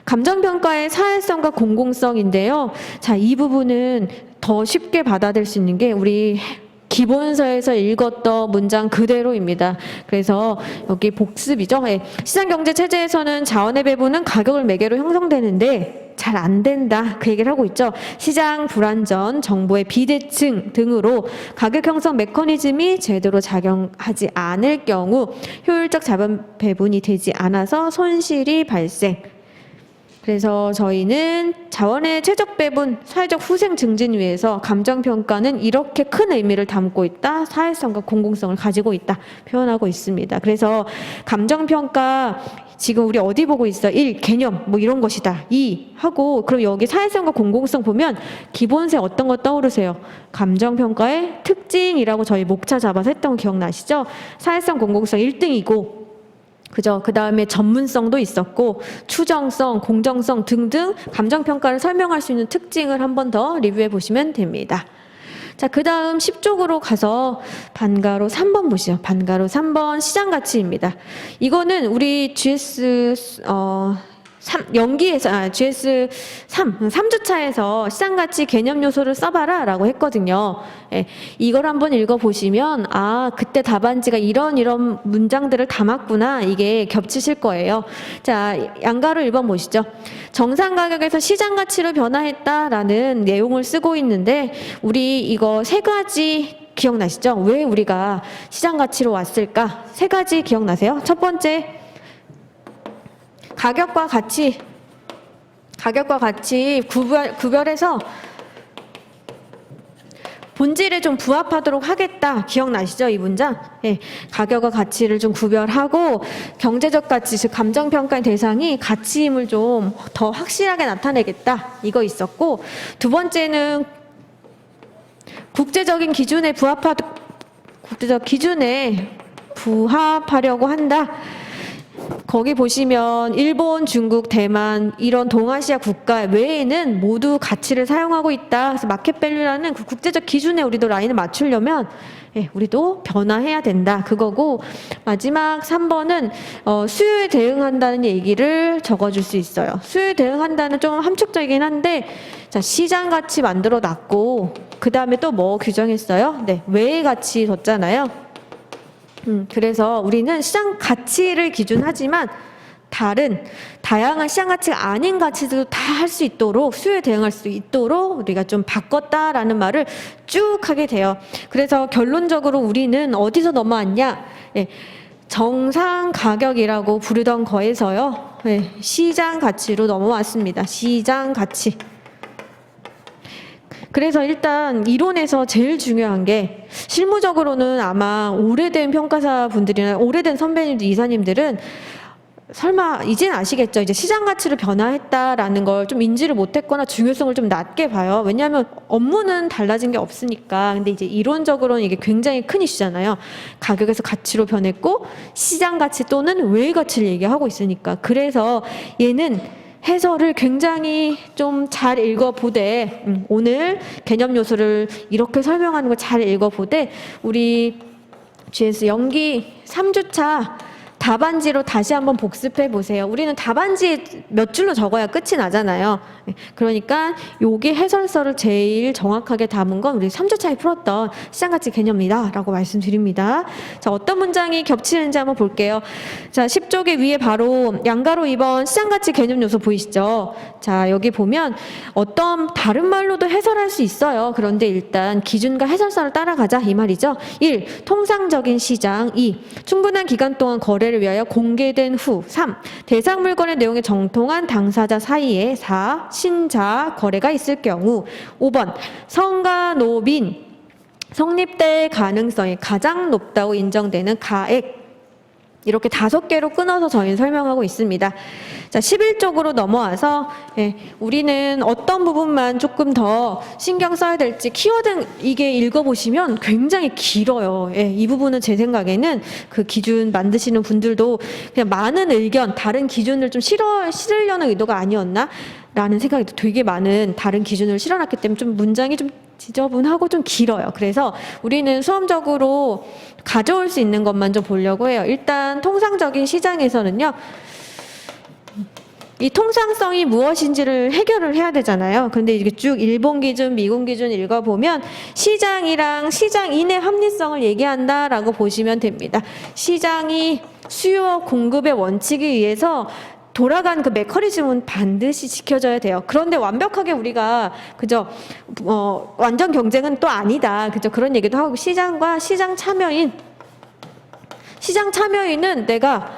감정평가의 사회성과 공공성인데요. 자, 이 부분은 더 쉽게 받아들일 수 있는 게 우리 기본서에서 읽었던 문장 그대로입니다. 그래서 여기 복습이죠. 네. 시장경제체제에서는 자원의 배분은 가격을 매개로 형성되는데 잘 안 된다. 그 얘기를 하고 있죠. 시장 불안전, 정보의 비대칭 등으로 가격 형성 메커니즘이 제대로 작용하지 않을 경우 효율적 자본 배분이 되지 않아서 손실이 발생. 그래서 저희는 자원의 최적 배분, 사회적 후생 증진 위해서 감정평가는 이렇게 큰 의미를 담고 있다. 사회성과 공공성을 가지고 있다. 표현하고 있습니다. 그래서 감정평가 지금 우리 어디 보고 있어? 1. 개념 뭐 이런 것이다. 2. 하고 그럼 여기 사회성과 공공성 보면 기본세 어떤 거 떠오르세요? 감정평가의 특징이라고 저희 목차 잡아서 했던 거 기억나시죠? 사회성, 공공성 1등이고 그죠? 그 다음에 전문성도 있었고 추정성, 공정성 등등 감정평가를 설명할 수 있는 특징을 한 번 더 리뷰해 보시면 됩니다. 자, 그 다음 10쪽으로 가서 반가로 3번 보시죠. 반가로 3번 시장가치입니다. 이거는 우리 GS GS 3주차에서 시장가치 개념 요소를 써봐라 라고 했거든요. 예, 이걸 한번 읽어보시면 그때 답안지가 이런 문장들을 담았구나, 이게 겹치실 거예요. 자, 양가로 1번 보시죠. 정상가격에서 시장가치로 변화했다라는 내용을 쓰고 있는데 우리 이거 세 가지 기억나시죠? 왜 우리가 시장가치로 왔을까? 세 가지 기억나세요? 첫 번째, 가격과 가치 구별해서 본질에 좀 부합하도록 하겠다. 기억나시죠? 이 문장? 예, 가격과 가치를 좀 구별하고 경제적 가치, 즉 감정평가의 대상이 가치임을 좀 더 확실하게 나타내겠다. 이거 있었고, 두 번째는 국제적인 기준에 국제적 기준에 부합하려고 한다. 거기 보시면 일본, 중국, 대만 이런 동아시아 국가 외에는 모두 가치를 사용하고 있다. 그래서 마켓밸류라는 그 국제적 기준에 우리도 라인을 맞추려면 우리도 변화해야 된다. 그거고 마지막 3번은 수요에 대응한다는 얘기를 적어줄 수 있어요. 수요에 대응한다는 좀 함축적이긴 한데 자, 시장 가치 만들어 놨고 그 다음에 또 뭐 규정했어요? 네, 외의 가치 뒀잖아요. 그래서 우리는 시장 가치를 기준하지만 다양한 시장 가치가 아닌 가치들도 다 할 수 있도록 수요에 대응할 수 있도록 우리가 좀 바꿨다라는 말을 쭉 하게 돼요. 그래서 결론적으로 우리는 어디서 넘어왔냐? 정상 가격이라고 부르던 거에서요. 시장 가치로 넘어왔습니다. 시장 가치. 그래서 일단 이론에서 제일 중요한 게 실무적으로는 아마 오래된 평가사 분들이나 오래된 선배님들, 이사님들은 설마 이젠 아시겠죠? 이제 시장 가치를 변화했다라는 걸 좀 인지를 못했거나 중요성을 좀 낮게 봐요. 왜냐하면 업무는 달라진 게 없으니까. 근데 이제 이론적으로는 이게 굉장히 큰 이슈잖아요. 가격에서 가치로 변했고 시장 가치 또는 외의 가치를 얘기하고 있으니까. 그래서 얘는 해설을 굉장히 좀 잘 읽어보되 오늘 개념 요소를 이렇게 설명하는 걸 잘 읽어보되 우리 GS 연기 3주차 답안지로 다시 한번 복습해 보세요. 우리는 답안지에 몇 줄로 적어야 끝이 나잖아요. 그러니까 여기 해설서를 제일 정확하게 담은 건 우리 3주차에 풀었던 시장가치 개념이다 라고 말씀드립니다. 자, 어떤 문장이 겹치는지 한번 볼게요. 자, 10쪽의 위에 바로 양가로 2번 시장가치 개념 요소 보이시죠? 자, 여기 보면 어떤 다른 말로도 해설할 수 있어요. 그런데 일단 기준과 해설서를 따라가자 이 말이죠. 1. 통상적인 시장. 2. 충분한 기간 동안 거래를 위하여 공개된 후. 3. 대상 물건의 내용에 정통한 당사자 사이에. 4. 신자 거래가 있을 경우. 5번 성가노빈 성립될 가능성이 가장 높다고 인정되는 가액. 이렇게 5개로 끊어서 저희는 설명하고 있습니다. 자, 11쪽으로 넘어와서 우리는 어떤 부분만 조금 더 신경 써야 될지 키워드 이게 읽어보시면 굉장히 길어요. 이 부분은 제 생각에는 그 기준 만드시는 분들도 그냥 많은 의견, 다른 기준을 좀 실으려는 의도가 아니었나? 라는 생각이 되게 많은 다른 기준을 실어놨기 때문에 좀 문장이 좀 지저분하고 좀 길어요. 그래서 우리는 수험적으로 가져올 수 있는 것만 좀 보려고 해요. 일단 통상적인 시장에서는요. 이 통상성이 무엇인지를 해결을 해야 되잖아요. 근데 이게 쭉 일본 기준, 미국 기준 읽어보면 시장이랑 시장인의 합리성을 얘기한다라고 보시면 됩니다. 시장이 수요와 공급의 원칙에 의해서 돌아가는 그 메커니즘은 반드시 지켜져야 돼요. 그런데 완벽하게 우리가 그저 완전 경쟁은 또 아니다. 그저 그런 얘기도 하고 시장과 시장 참여인은 내가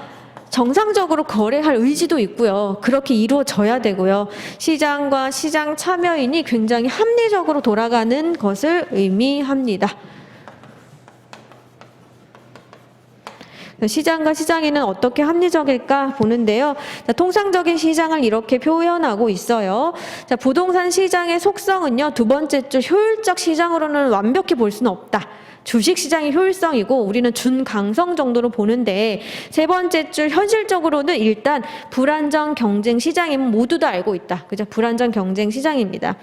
정상적으로 거래할 의지도 있고요. 그렇게 이루어져야 되고요. 시장과 시장 참여인이 굉장히 합리적으로 돌아가는 것을 의미합니다. 시장과 시장인은 어떻게 합리적일까 보는데요. 자, 통상적인 시장을 이렇게 표현하고 있어요. 자, 부동산 시장의 속성은요. 두 번째 줄 효율적 시장으로는 완벽히 볼 수는 없다. 주식시장이 효율성이고 우리는 준강성 정도로 보는데 세 번째 줄 현실적으로는 일단 불안정 경쟁 시장임은 모두 다 알고 있다. 그죠? 불안정 경쟁 시장입니다.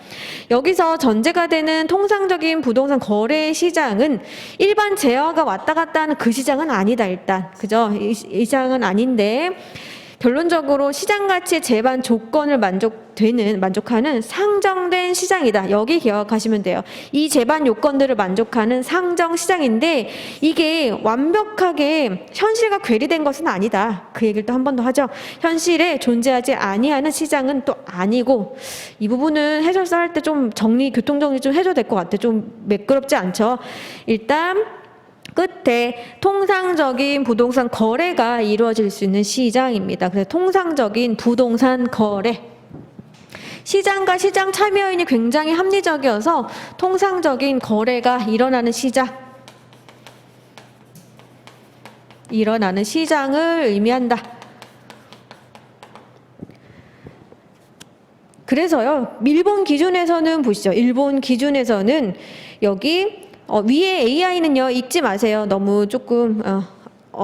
여기서 전제가 되는 통상적인 부동산 거래 시장은 일반 재화가 왔다 갔다 하는 그 시장은 아니다. 일단 그죠? 이 시장은 아닌데 결론적으로 시장 가치의 제반 조건을 만족하는 상정된 시장이다. 여기 기억하시면 돼요. 이 제반 요건들을 만족하는 상정 시장인데 이게 완벽하게 현실과 괴리된 것은 아니다. 그 얘기를 또 한 번 더 하죠. 현실에 존재하지 아니하는 시장은 또 아니고 이 부분은 해설서 할 때 좀 교통정리 좀 해줘야 될 것 같아요. 좀 매끄럽지 않죠. 일단 끝에 통상적인 부동산 거래가 이루어질 수 있는 시장입니다. 그래서 통상적인 부동산 거래. 시장과 시장 참여인이 굉장히 합리적이어서 통상적인 거래가 일어나는 시장을 의미한다. 그래서요, 일본 기준에서는 보시죠. 일본 기준에서는 여기 위에 AI는요, 읽지 마세요. 너무 조금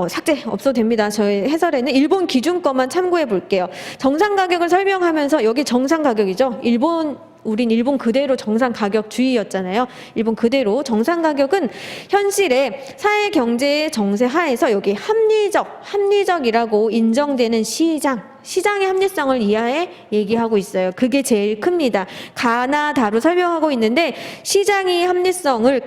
삭제 없어도 됩니다. 저희 해설에는 일본 기준 것만 참고해 볼게요. 정상 가격을 설명하면서 여기 정상 가격이죠. 우린 일본 그대로 정상 가격 주의였잖아요. 일본 그대로 정상 가격은 현실의 사회 경제 정세 하에서 여기 합리적이라고 인정되는 시장의 합리성을 이하에 얘기하고 있어요. 그게 제일 큽니다. 가나 다로 설명하고 있는데 시장이 합리성을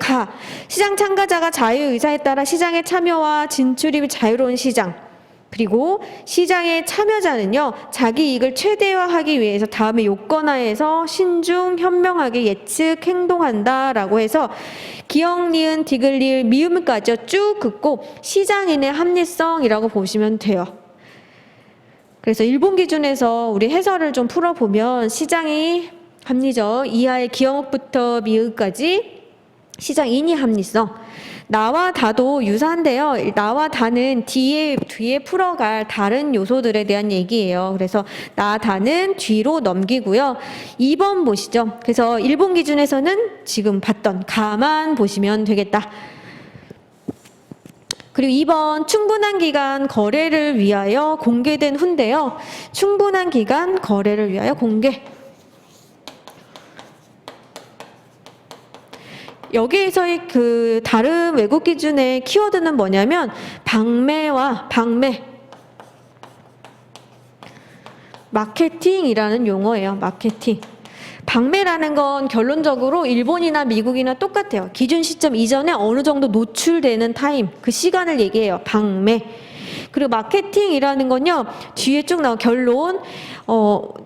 시장 참가자가 자유의사에 따라 시장에 참여와 진출입이 자유로운 시장, 그리고 시장의 참여자는요, 자기 이익을 최대화하기 위해서 다음의 요건하에서 신중, 현명하게 예측, 행동한다라고 해서 기역, 니은, 디귿, 리을, 미음까지 쭉 긋고 시장인의 합리성이라고 보시면 돼요. 그래서 일본 기준에서 우리 해설을 좀 풀어보면 시장이 합리적, 이하의 기역부터 미음까지 시장인이 합리성. 나와 다도 유사한데요. 나와 다는 뒤에 풀어갈 다른 요소들에 대한 얘기예요. 그래서 나, 다는 뒤로 넘기고요. 2번 보시죠. 그래서 일본 기준에서는 지금 봤던 가만 보시면 되겠다. 그리고 2번 충분한 기간 거래를 위하여 공개된 후인데요. 충분한 기간 거래를 위하여 공개. 여기에서의 그 다른 외국 기준의 키워드는 뭐냐면 방매와 방매, 마케팅이라는 용어예요. 마케팅. 방매라는 건 결론적으로 일본이나 미국이나 똑같아요. 기준 시점 이전에 어느 정도 노출되는 타임, 그 시간을 얘기해요. 방매. 그리고 마케팅이라는 건요, 뒤에 쭉 나온 결론,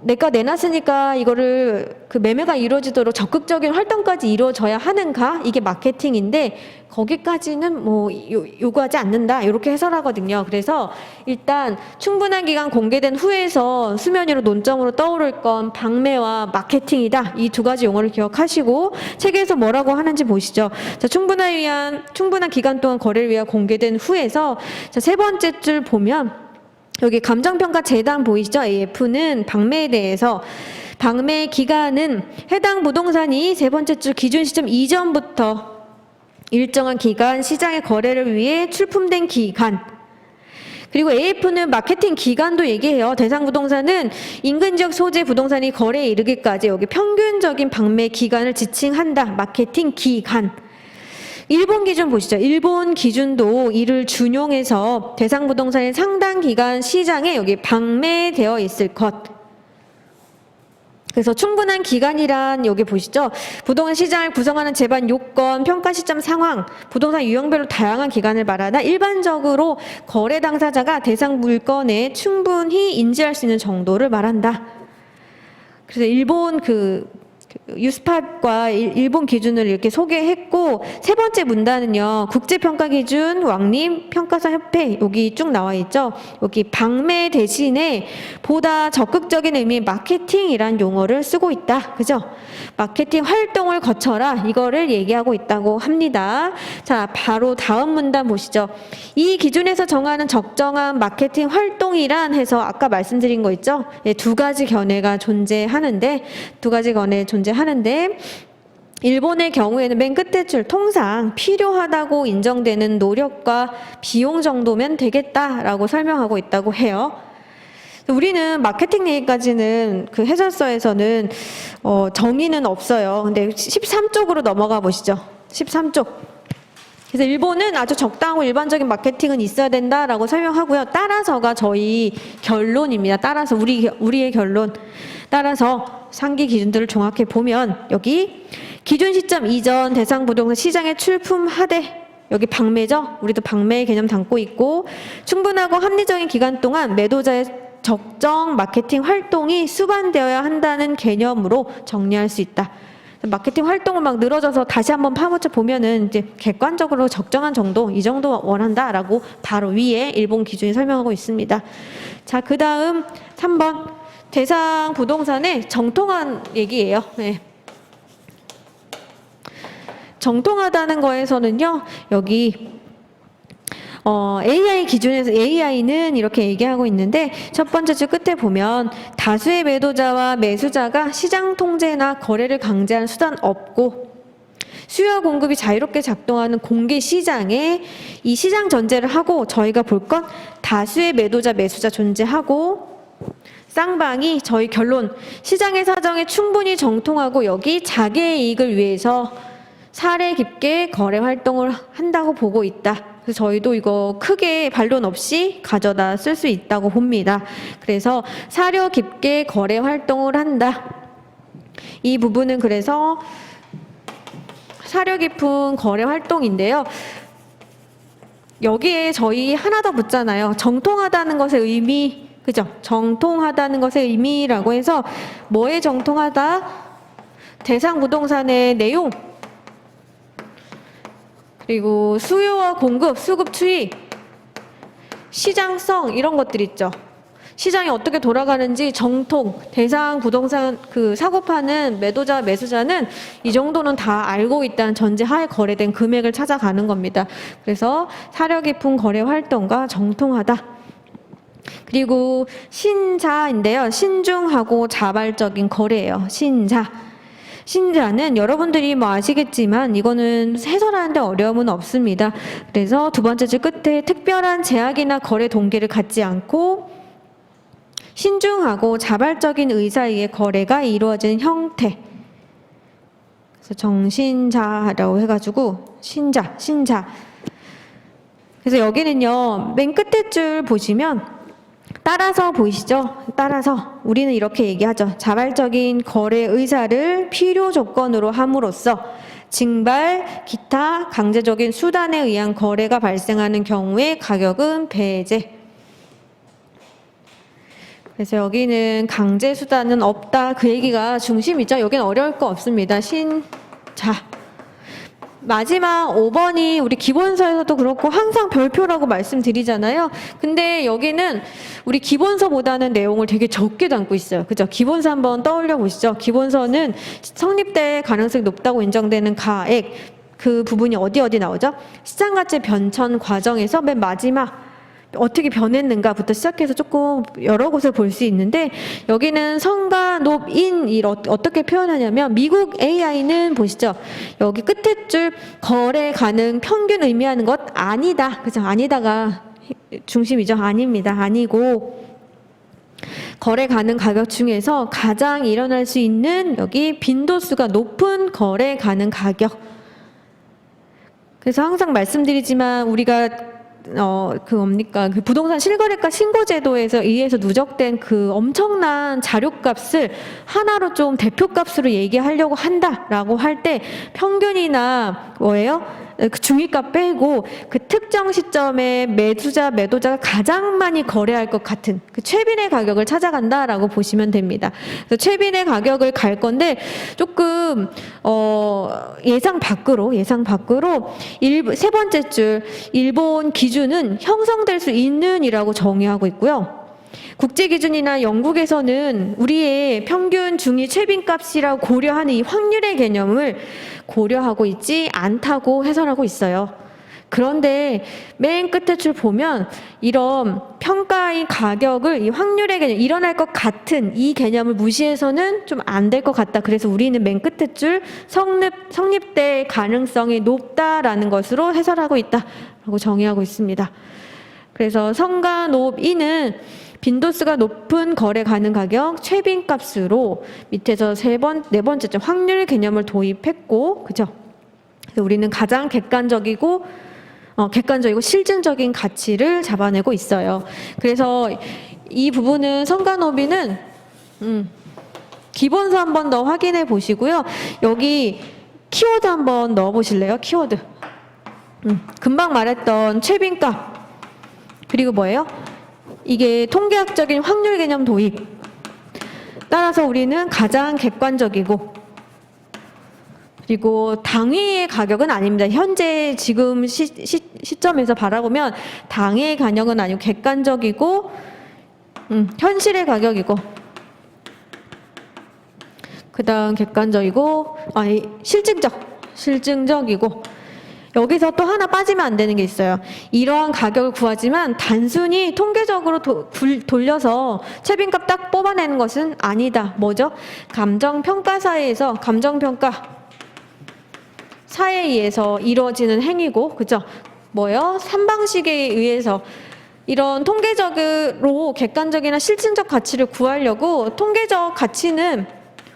내가 내놨으니까 이거를 그 매매가 이루어지도록 적극적인 활동까지 이루어져야 하는가? 이게 마케팅인데, 거기까지는 뭐 요구하지 않는다. 이렇게 해설하거든요. 그래서 일단 충분한 기간 공개된 후에서 수면 위로 논점으로 떠오를 건 방매와 마케팅이다. 이 두 가지 용어를 기억하시고 책에서 뭐라고 하는지 보시죠. 자, 충분한 기간 동안 거래를 위해 공개된 후에서 자, 세 번째 줄 보면 여기 감정평가 재단 보이시죠? AF는 방매에 대해서 방매 기간은 해당 부동산이 세 번째 줄 기준 시점 이전부터 일정한 기간 시장의 거래를 위해 출품된 기간. 그리고 AF는 마케팅 기간도 얘기해요. 대상 부동산은 인근 지역 소재 부동산이 거래에 이르기까지 여기 평균적인 방매 기간을 지칭한다. 마케팅 기간. 일본 기준 보시죠. 일본 기준도 이를 준용해서 대상 부동산의 상당 기간 시장에 여기 방매되어 있을 것. 그래서 충분한 기간이란 여기 보시죠. 부동산 시장을 구성하는 제반 요건, 평가 시점 상황, 부동산 유형별로 다양한 기간을 말하나 일반적으로 거래 당사자가 대상 물건에 충분히 인지할 수 있는 정도를 말한다. 그래서 일본 유스팟과 일본 기준을 이렇게 소개했고 세 번째 문단은요. 국제평가기준 왕립평가사협회 여기 쭉 나와 있죠. 여기 방매 대신에 보다 적극적인 의미의 마케팅이란 용어를 쓰고 있다. 그죠? 마케팅 활동을 거쳐라 이거를 얘기하고 있다고 합니다. 자, 바로 다음 문단 보시죠. 이 기준에서 정하는 적정한 마케팅 활동이란 해서 아까 말씀드린 거 있죠. 예, 두 가지 견해가 존재하는데 일본의 경우에는 맨 끝에 줄 통상 필요하다고 인정되는 노력과 비용 정도면 되겠다라고 설명하고 있다고 해요. 우리는 마케팅 얘기까지는 그 해설서에서는 정의는 없어요. 근데 13쪽으로 넘어가 보시죠. 13쪽. 그래서 일본은 아주 적당하고 일반적인 마케팅은 있어야 된다라고 설명하고요. 따라서가 저희 결론입니다. 따라서 우리의 결론. 따라서 상기 기준들을 종합해 보면 여기 기준 시점 이전 대상 부동산 시장에 출품하되 여기 방매죠. 우리도 방매의 개념 담고 있고 충분하고 합리적인 기간 동안 매도자의 적정 마케팅 활동이 수반되어야 한다는 개념으로 정리할 수 있다. 마케팅 활동을 막 늘어져서 다시 한번 파묻혀 보면은 이제 객관적으로 적정한 정도, 이 정도 원한다라고 바로 위에 일본 기준이 설명하고 있습니다. 자, 그 다음 3번. 대상 부동산의 정통한 얘기예요. 네. 정통하다는 거에서는요, 여기 AI 기준에서 AI는 이렇게 얘기하고 있는데 첫 번째 줄 끝에 보면 다수의 매도자와 매수자가 시장 통제나 거래를 강제하는 수단 없고 수요와 공급이 자유롭게 작동하는 공개 시장에 이 시장 전제를 하고 저희가 볼 건 다수의 매도자, 매수자 존재하고 쌍방이 저희 결론 시장의 사정에 충분히 정통하고 여기 자기의 이익을 위해서 사례 깊게 거래 활동을 한다고 보고 있다. 그래서 저희도 이거 크게 반론 없이 가져다 쓸 수 있다고 봅니다. 그래서 사려 깊게 거래 활동을 한다. 이 부분은 그래서 사려 깊은 거래 활동인데요. 여기에 저희 하나 더 붙잖아요. 정통하다는 것의 의미, 그죠? 정통하다는 것의 의미라고 해서 뭐에 정통하다? 대상 부동산의 내용, 그리고 수요와 공급, 수급 추이, 시장성 이런 것들 있죠. 시장이 어떻게 돌아가는지 정통, 대상 부동산 그 사고 파는 매도자, 매수자는 이 정도는 다 알고 있다는 전제하에 거래된 금액을 찾아가는 겁니다. 그래서 사려 깊은 거래 활동과 정통하다. 그리고 신자인데요. 신중하고 자발적인 거래예요. 신자는 여러분들이 뭐 아시겠지만 이거는 해설하는데 어려움은 없습니다. 그래서 두 번째 줄 끝에 특별한 제약이나 거래 동기를 갖지 않고 신중하고 자발적인 의사에 의해 거래가 이루어지는 형태. 그래서 정신자라고 해가지고 신자. 그래서 여기는요. 맨 끝에 줄 보시면 따라서 보이시죠? 따라서 우리는 이렇게 얘기하죠. 자발적인 거래 의사를 필요 조건으로 함으로써 징발, 기타 강제적인 수단에 의한 거래가 발생하는 경우에 가격은 배제. 그래서 여기는 강제 수단은 없다. 그 얘기가 중심이죠. 여기는 어려울 거 없습니다. 마지막 5번이 우리 기본서에서도 그렇고 항상 별표라고 말씀드리잖아요. 근데 여기는 우리 기본서보다는 내용을 되게 적게 담고 있어요. 그죠? 기본서 한번 떠올려 보시죠. 기본서는 성립될 가능성이 높다고 인정되는 가액, 그 부분이 어디 나오죠? 시장가치 변천 과정에서 맨 마지막 어떻게 변했는가부터 시작해서 조금 여러 곳을 볼 수 있는데 여기는 성과 높인 일 어떻게 표현하냐면 미국 AI는 보시죠. 여기 끝에 줄 거래 가능 평균 의미하는 것 아니다. 그죠? 아니다가 중심이죠. 아닙니다. 아니고 거래 가능 가격 중에서 가장 일어날 수 있는 여기 빈도수가 높은 거래 가능 가격. 그래서 항상 말씀드리지만 우리가 그 부동산 실거래가 신고제도에서 의해서 누적된 그 엄청난 자료값을 하나로 좀 대표값으로 얘기하려고 한다라고 할 때 평균이나 그 중위값 빼고 그 특정 시점에 매도자가 가장 많이 거래할 것 같은 그 최빈의 가격을 찾아간다라고 보시면 됩니다. 그래서 최빈의 가격을 갈 건데 조금 예상 밖으로 세 번째 줄 일본 기준은 형성될 수 있는이라고 정의하고 있고요. 국제기준이나 영국에서는 우리의 평균 중위 최빈값이라고 고려하는 이 확률의 개념을 고려하고 있지 않다고 해설하고 있어요. 그런데 맨 끝에 줄 보면 이런 평가의 가격을 이 확률의 개념, 일어날 것 같은 이 개념을 무시해서는 좀 안 될 것 같다. 그래서 우리는 맨 끝에 줄 성립될 가능성이 높다라는 것으로 해설하고 있다라고 정의하고 있습니다. 그래서 성과 높이는 빈도수가 높은 거래 가능 가격 최빈값으로 밑에서 네 번째쯤 확률 개념을 도입했고, 그죠? 그래서 우리는 가장 객관적이고 실증적인 가치를 잡아내고 있어요. 그래서 이 부분은 성과 높이는 기본서 한 번 더 확인해 보시고요. 여기 키워드 한번 넣어 보실래요? 키워드. 금방 말했던 최빈값. 그리고 뭐예요? 이게 통계학적인 확률 개념 도입. 따라서 우리는 가장 객관적이고 그리고 당위의 가격은 아닙니다. 현재 지금 시점에서 바라보면 당위의 가격은 아니고 객관적이고 현실의 가격이고 그 다음 객관적이고 실증적이고 여기서 또 하나 빠지면 안 되는 게 있어요. 이러한 가격을 구하지만 단순히 통계적으로 돌려서 최빈값 딱 뽑아내는 것은 아니다. 뭐죠? 감정평가사에서 감정평가 사에 의해서 이루어지는 행위고, 그죠? 뭐요? 3방식에 의해서 이런 통계적으로 객관적이나 실증적 가치를 구하려고 통계적 가치는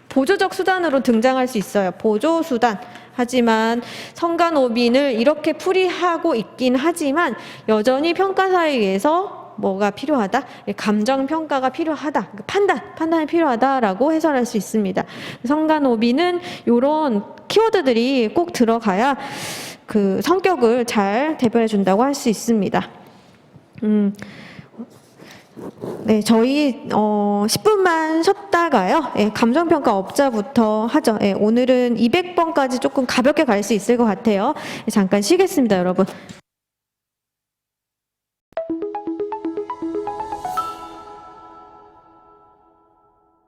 보조적 수단으로 등장할 수 있어요. 보조수단. 하지만 성간오빈을 이렇게 풀이하고 있긴 하지만 여전히 평가사에 의해서 뭐가 필요하다? 감정평가가 필요하다. 판단이 필요하다라고 해설할 수 있습니다. 성간오빈은 이런 키워드들이 꼭 들어가야 그 성격을 잘 대변해 준다고 할 수 있습니다. 네, 저희 10분만 쉬었다가요. 예, 감정평가 업자부터 하죠. 예, 오늘은 200번까지 조금 가볍게 갈 수 있을 것 같아요. 예, 잠깐 쉬겠습니다, 여러분.